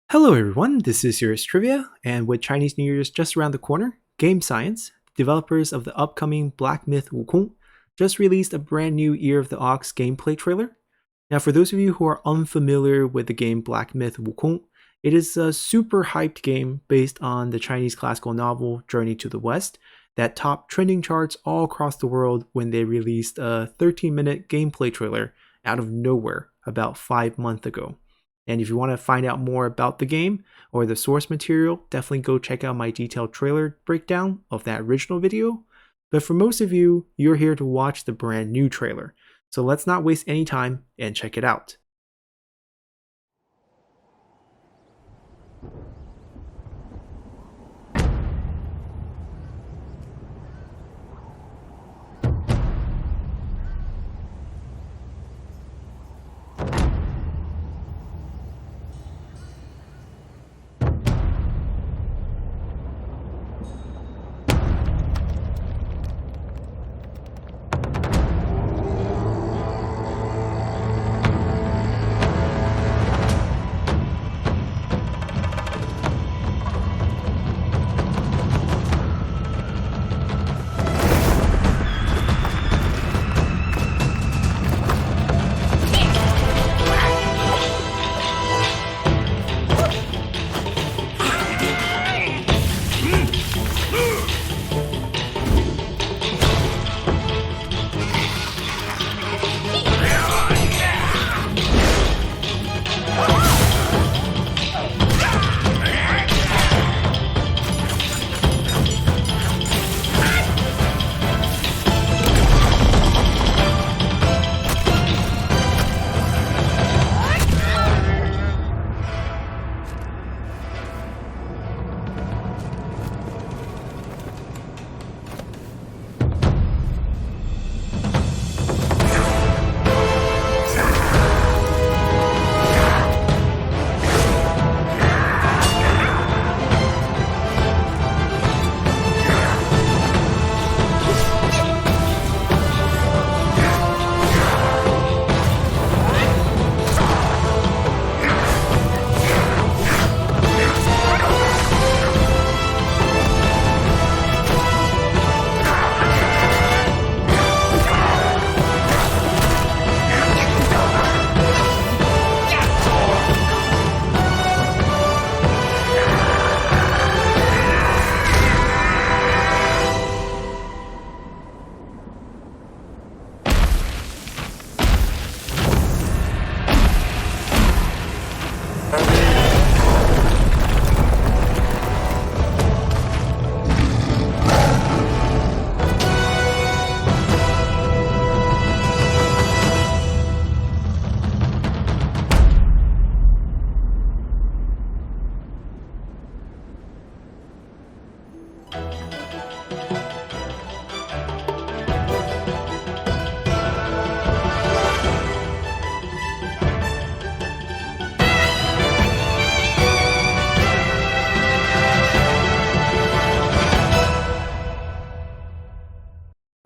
Hello everyone, this is Serious Trivia, and with Chinese New Year's just around the corner, Game Science, developers of the upcoming Black Myth Wukong, just released a brand new Ear of the Ox gameplay trailer. Now for those of you who are unfamiliar with the game Black Myth Wukong, it is a super hyped game based on the Chinese classical novel Journey to the West that topped trending charts all across the world when they released a 13-minute gameplay trailer out of nowhere about 5 months ago. And if you want to find out more about the game or the source material, definitely go check out my detailed trailer breakdown of that original video. But for most of you, you're here to watch the brand new trailer. So let's not waste any time and check it out.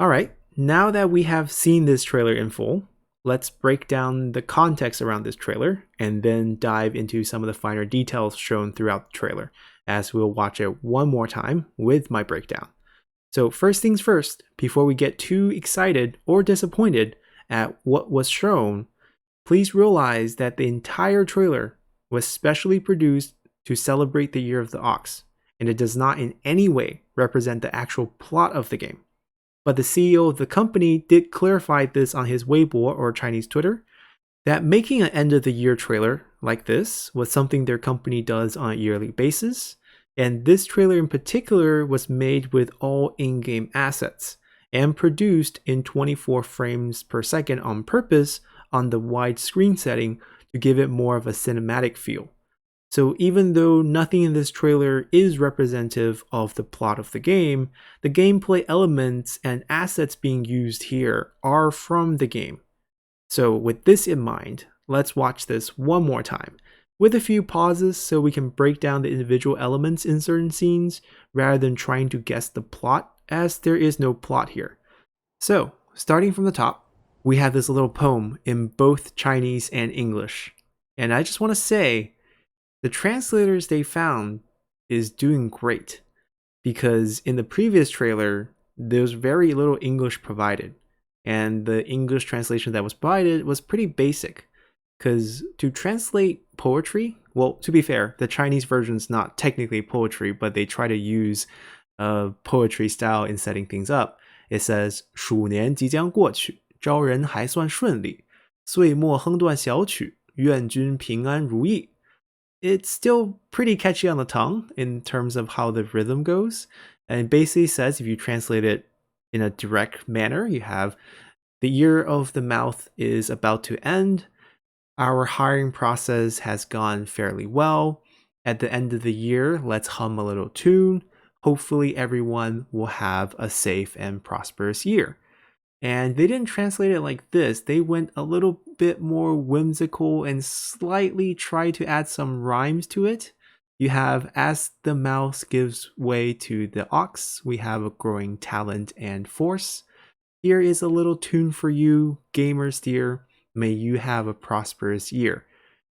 Alright, now that we have seen this trailer in full, let's break down the context around this trailer and then dive into some of the finer details shown throughout the trailer, as we'll watch it one more time with my breakdown. So first things first, before we get too excited or disappointed at what was shown, please realize that the entire trailer was specially produced to celebrate the Year of the Ox, and it does not in any way represent the actual plot of the game. But the CEO of the company did clarify this on his Weibo or Chinese Twitter, that making an end of the year trailer like this was something their company does on a yearly basis, and this trailer in particular was made with all in-game assets and produced in 24 frames per second on purpose on the wide screen setting to give it more of a cinematic feel. So even though nothing in this trailer is representative of the plot of the game, the gameplay elements and assets being used here are from the game. So with this in mind, let's watch this one more time, with a few pauses so we can break down the individual elements in certain scenes rather than trying to guess the plot, as there is no plot here. So, starting from the top, we have this little poem in both Chinese and English. And I just want to say, The translators they found is doing great because in the previous trailer, there's very little English provided. And the English translation that was provided was pretty basic. Because to translate poetry, well, to be fair, the Chinese version's not technically poetry, but they try to use poetry style in setting things up. It says 鼠年即将过去，招人还算顺利，岁末哼段小曲，愿君平安如意。It's still pretty catchy on the tongue in terms of how the rhythm goes. And it basically says, if you translate it in a direct manner, you have the year of the mouth is about to end. Our hiring process has gone fairly well. At the end of the year, let's hum a little tune. Hopefully, everyone will have a safe and prosperous year. And they didn't translate it like this. They went a little bit more whimsical and slightly tried to add some rhymes to it. You have, as the mouse gives way to the ox, we have a growing talent and force. Here is a little tune for you, gamers dear. May you have a prosperous year.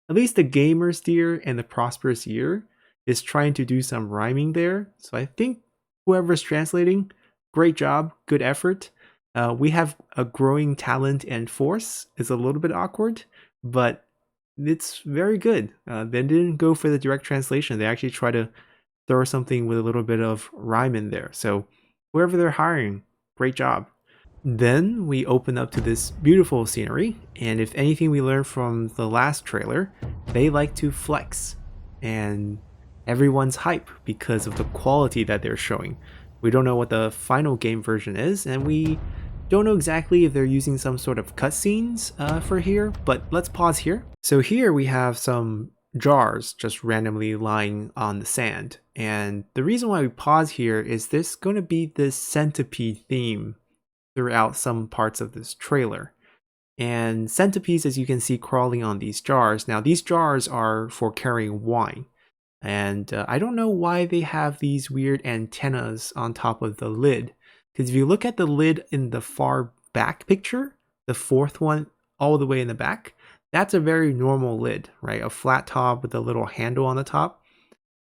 At least the gamer's dear and the prosperous year is trying to do some rhyming there. So I think whoever's translating, great job, good effort. We have a growing talent and force. It's a little bit awkward, but it's very good. They didn't go for the direct translation. They actually try to throw something with a little bit of rhyme in there. So whoever they're hiring, great job. Then we open up to this beautiful scenery, and if anything we learned from the last trailer, they like to flex, and everyone's hype because of the quality that they're showing. We don't know what the final game version is, and we don't know exactly if they're using some sort of cutscenes for here, but let's pause here. So here we have some jars just randomly lying on the sand, and the reason why we pause here is there's going to be this centipede theme throughout some parts of this trailer. And centipedes, as you can see, crawling on these jars. Now, these jars are for carrying wine. And I don't know why they have these weird antennas on top of the lid. Because if you look at the lid in the far back picture, the fourth one all the way in the back, that's a very normal lid, right? A flat top with a little handle on the top.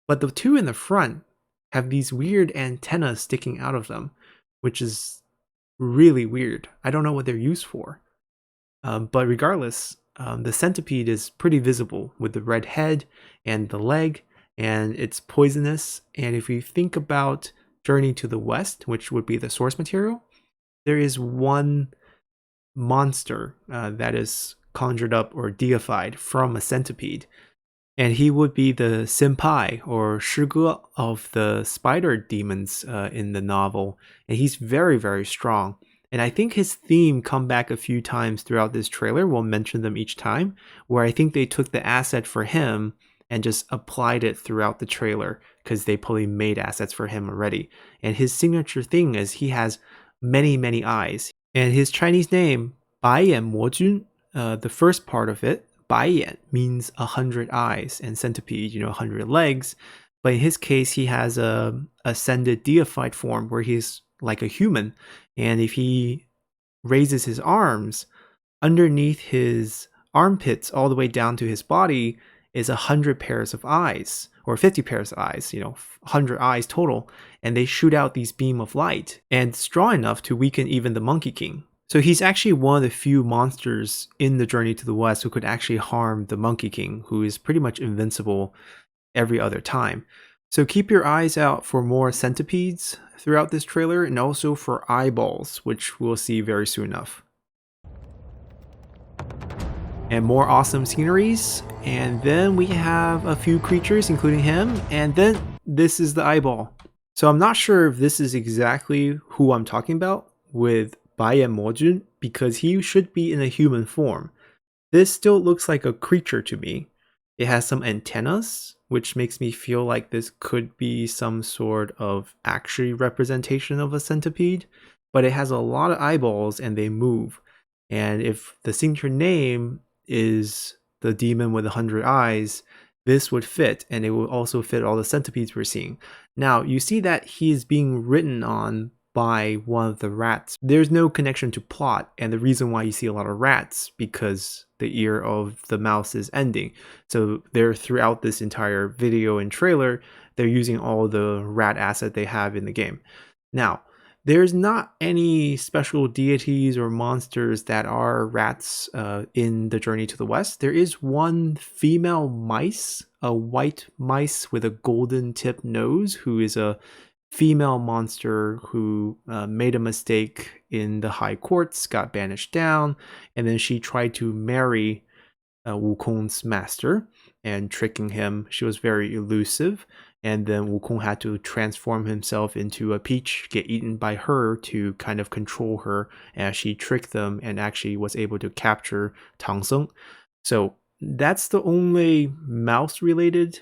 But the two in the front have these weird antennas sticking out of them, which is really weird. I don't know what they're used for. But regardless, the centipede is pretty visible with the red head and the leg, and it's poisonous. And if you think about Journey to the West, which would be the source material, there is one monster that is conjured up or deified from a centipede. And he would be the senpai or 师哥 of the spider demons in the novel. And he's very, very strong. And I think his theme come back a few times throughout this trailer. We'll mention them each time, where I think they took the asset for him and just applied it throughout the trailer because they probably made assets for him already. And his signature thing is he has many, many eyes. And his Chinese name, 白眼魔君, the first part of it, 白眼 means 100 eyes, and centipede, 100 legs. But in his case, he has a ascended deified form where he's like a human. And if he raises his arms, underneath his armpits all the way down to his body is 100 pairs of eyes, or 50 pairs of eyes, 100 eyes total. And they shoot out these beam of light, and strong enough to weaken even the Monkey King. So he's actually one of the few monsters in the Journey to the West who could actually harm the Monkey King, who is pretty much invincible every other time. So keep your eyes out for more centipedes throughout this trailer, and also for eyeballs, which we'll see very soon enough. And more awesome sceneries, and then we have a few creatures, including him, and then this is the eyeball. So I'm not sure if this is exactly who I'm talking about with 白眼魔君, because he should be in a human form. This still looks like a creature to me. It has some antennas, which makes me feel like this could be some sort of actual representation of a centipede, but it has a lot of eyeballs and they move. And if the signature name is the demon with 100 eyes, this would fit, and it would also fit all the centipedes we're seeing. Now, you see that he is being written on by one of the rats. There's no connection to plot, and the reason why you see a lot of rats because the ear of the mouse is ending. So they're throughout this entire video and trailer, they're using all the rat asset they have in the game. Now, there's not any special deities or monsters that are rats in the Journey to the West. There is one female mice, a white mice with a golden tip nose, who is a female monster who made a mistake in the high courts, got banished down, and then she tried to marry Wukong's master and tricking him. She was very elusive, and then Wukong had to transform himself into a peach, get eaten by her to kind of control her as she tricked them and actually was able to capture Tang Seng. So that's the only mouse-related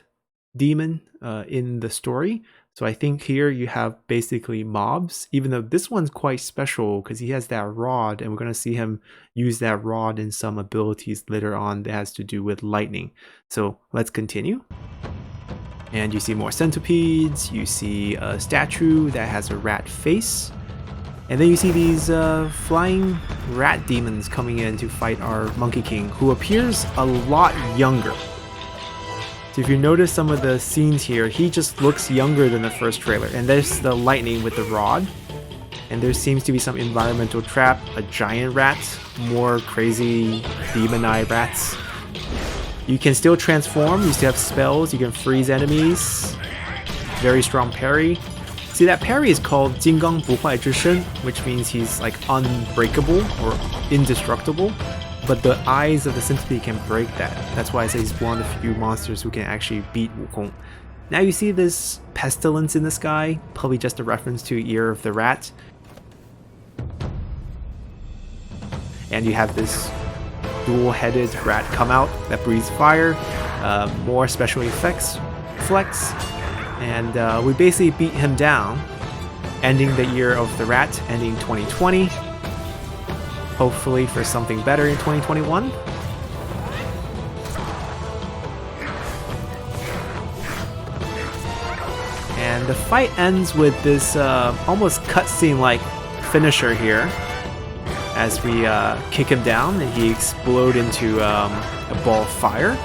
demon in the story. So I think here you have basically mobs, even though this one's quite special because he has that rod, and we're going to see him use that rod in some abilities later on that has to do with lightning. So let's continue. And you see more centipedes, you see a statue that has a rat face, and then you see these flying rat demons coming in to fight our Monkey King, who appears a lot younger. So if you notice some of the scenes here, he just looks younger than the first trailer. And there's the lightning with the rod. And there seems to be some environmental trap, a giant rat, more crazy demon-eye rats. You can still transform, you still have spells, you can freeze enemies. Very strong parry. See, that parry is called 金刚不坏之身, which means he's like unbreakable or indestructible. But the eyes of the centipede can break that. That's why I say he's one of the few monsters who can actually beat Wukong. Now you see this pestilence in the sky, probably just a reference to Ear of the Rat. And you have this dual-headed rat come out that breathes fire, more special effects, flex, and we basically beat him down, ending the Year of the Rat, ending 2020. Hopefully for something better in 2021. And the fight ends with this almost cutscene-like finisher here as we kick him down and he explodes into a ball of fire.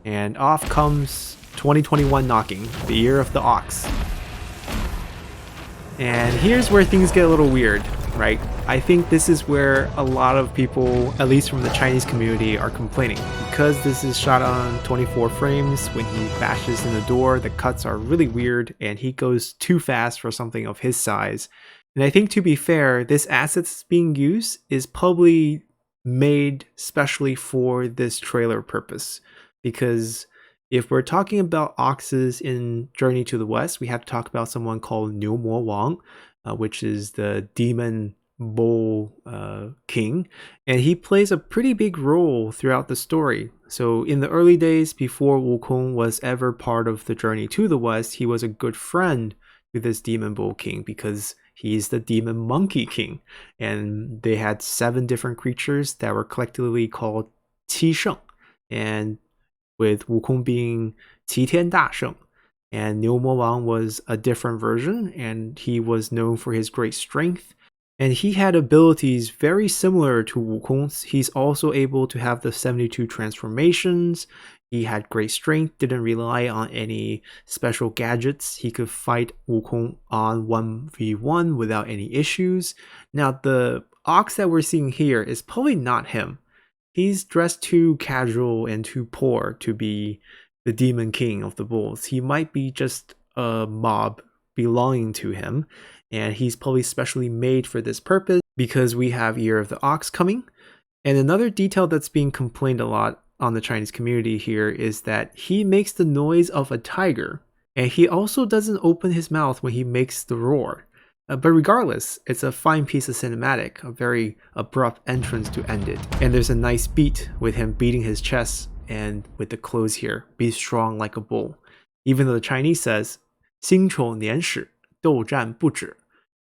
And off comes 2021 knocking, the Year of the Ox. And here's where things get a little weird, right? I think this is where a lot of people, at least from the Chinese community, are complaining. Because this is shot on 24 frames, when he bashes in the door, the cuts are really weird and he goes too fast for something of his size. And I think, to be fair, this asset that's being used is probably made specially for this trailer purpose. Because if we're talking about oxes in Journey to the West, we have to talk about someone called Niu Mo Wang, which is the demon bull king. And he plays a pretty big role throughout the story. So in the early days, before Wukong was ever part of the Journey to the West, he was a good friend to this demon bull king because he's the demon monkey king. And they had 7 different creatures that were collectively called Qi Sheng. And with Wukong being Qi Tian Da Sheng. And Niu Mo Wang was a different version, and he was known for his great strength. And he had abilities very similar to Wukong's. He's also able to have the 72 transformations. He had great strength, didn't rely on any special gadgets. He could fight Wukong on 1v1 without any issues. Now, the ox that we're seeing here is probably not him. He's dressed too casual and too poor to be the demon king of the bulls. He might be just a mob belonging to him, and he's probably specially made for this purpose because we have Year of the Ox coming. And another detail that's being complained a lot on the Chinese community here is that he makes the noise of a tiger, and he also doesn't open his mouth when he makes the roar. But regardless, it's a fine piece of cinematic, a very abrupt entrance to end it. And there's a nice beat with him beating his chest and with the close here, be strong like a bull. Even though the Chinese says, 辛丑年始，斗战不止.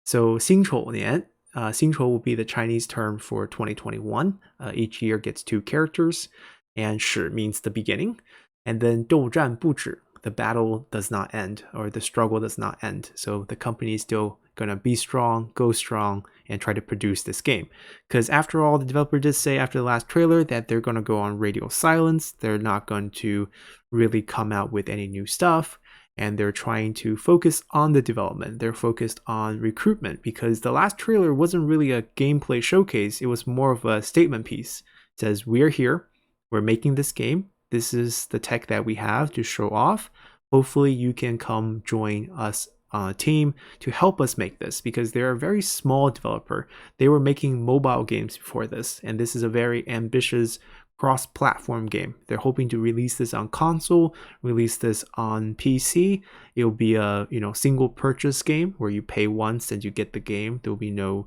So 辛丑年, Xingqiu will be the Chinese term for 2021. Each year gets 2 characters, and 始 means the beginning, and then 斗战不止, the battle does not end, or the struggle does not end. So the company is still gonna be strong, go strong, and try to produce this game. Because after all, the developer did say after the last trailer that they're gonna go on radio silence. They're not going to really come out with any new stuff, and they're trying to focus on the development. They're focused on recruitment, because the last trailer wasn't really a gameplay showcase. It was more of a statement piece. It says, we're here, we're making this game, this is the tech that we have to show off. Hopefully you can come join us on a team to help us make this, because they're a very small developer. They were making mobile games before this, and this is a very ambitious cross-platform game. They're hoping to release this on console, release this on PC. It'll be a single purchase game where you pay once and you get the game. There'll be no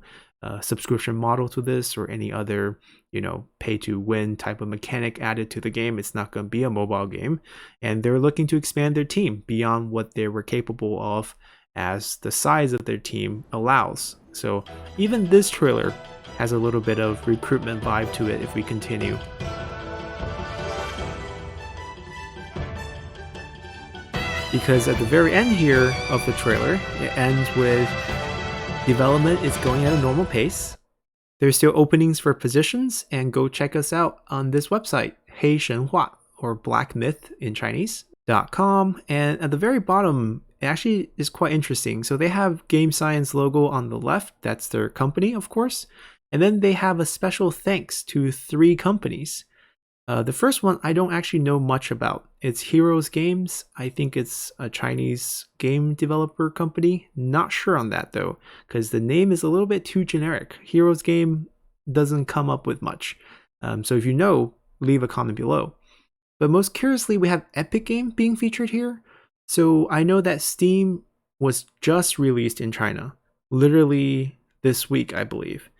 subscription model to this or any other pay to win type of mechanic added to the game. It's not going to be a mobile game, and they're looking to expand their team beyond what they were capable of as the size of their team allows. So even this trailer has a little bit of recruitment vibe to it if we continue. Because at the very end here of the trailer, it ends with development is going at a normal pace. There's still openings for positions, and go check us out on this website, 黑神话, or Black Myth in Chinese.com. And at the very bottom, it actually is quite interesting. So they have Game Science logo on the left. That's their company, of course. And then they have a special thanks to 3 companies. The first one I don't actually know much about. It's Heroes Games. I think it's a Chinese game developer company. Not sure on that though, because the name is a little bit too generic. Heroes Game doesn't come up with much. So if you know, leave a comment below. But most curiously, we have Epic Game being featured here. So I know that Steam was just released in China, literally this week, I believe.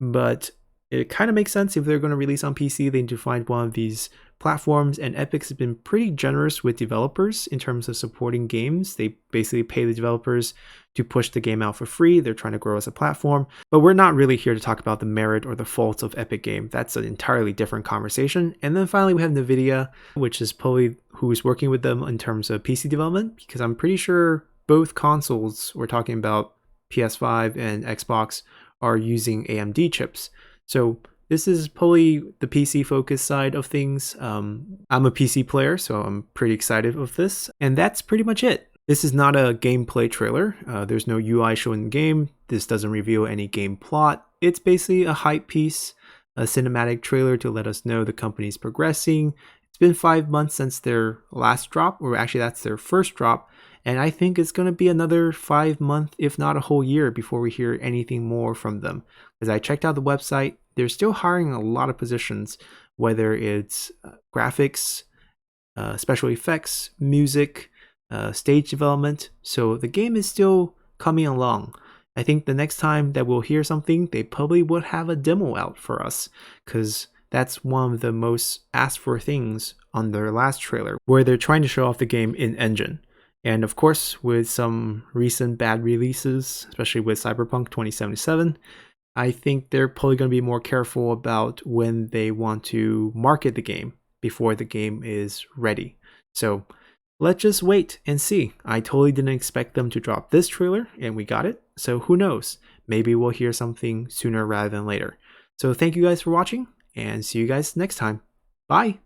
But it kind of makes sense if they're going to release on PC, they need to find one of these platforms, and Epic's been pretty generous with developers in terms of supporting games. They basically pay the developers to push the game out for free. They're trying to grow as a platform, but we're not really here to talk about the merit or the faults of Epic Game. That's an entirely different conversation. And then finally we have NVIDIA, which is probably who's working with them in terms of PC development, because I'm pretty sure both consoles, we're talking about PS5 and Xbox, are using AMD chips. So this is probably the PC focused side of things. I'm a PC player, so I'm pretty excited of this. And that's pretty much it. This is not a gameplay trailer. There's no UI shown in the game. This doesn't reveal any game plot. It's basically a hype piece, a cinematic trailer to let us know the company's progressing. It's been 5 months since their last drop, or actually that's their first drop. And I think it's going to be another 5 months, if not a whole year, before we hear anything more from them. As I checked out the website, they're still hiring a lot of positions, whether it's graphics, special effects, music, stage development. So the game is still coming along. I think the next time that we'll hear something, they probably would have a demo out for us, because that's one of the most asked for things on their last trailer, where they're trying to show off the game in engine. And of course, with some recent bad releases, especially with Cyberpunk 2077, I think they're probably going to be more careful about when they want to market the game before the game is ready. So let's just wait and see. I totally didn't expect them to drop this trailer, and we got it. So who knows? Maybe we'll hear something sooner rather than later. So thank you guys for watching, and see you guys next time. Bye!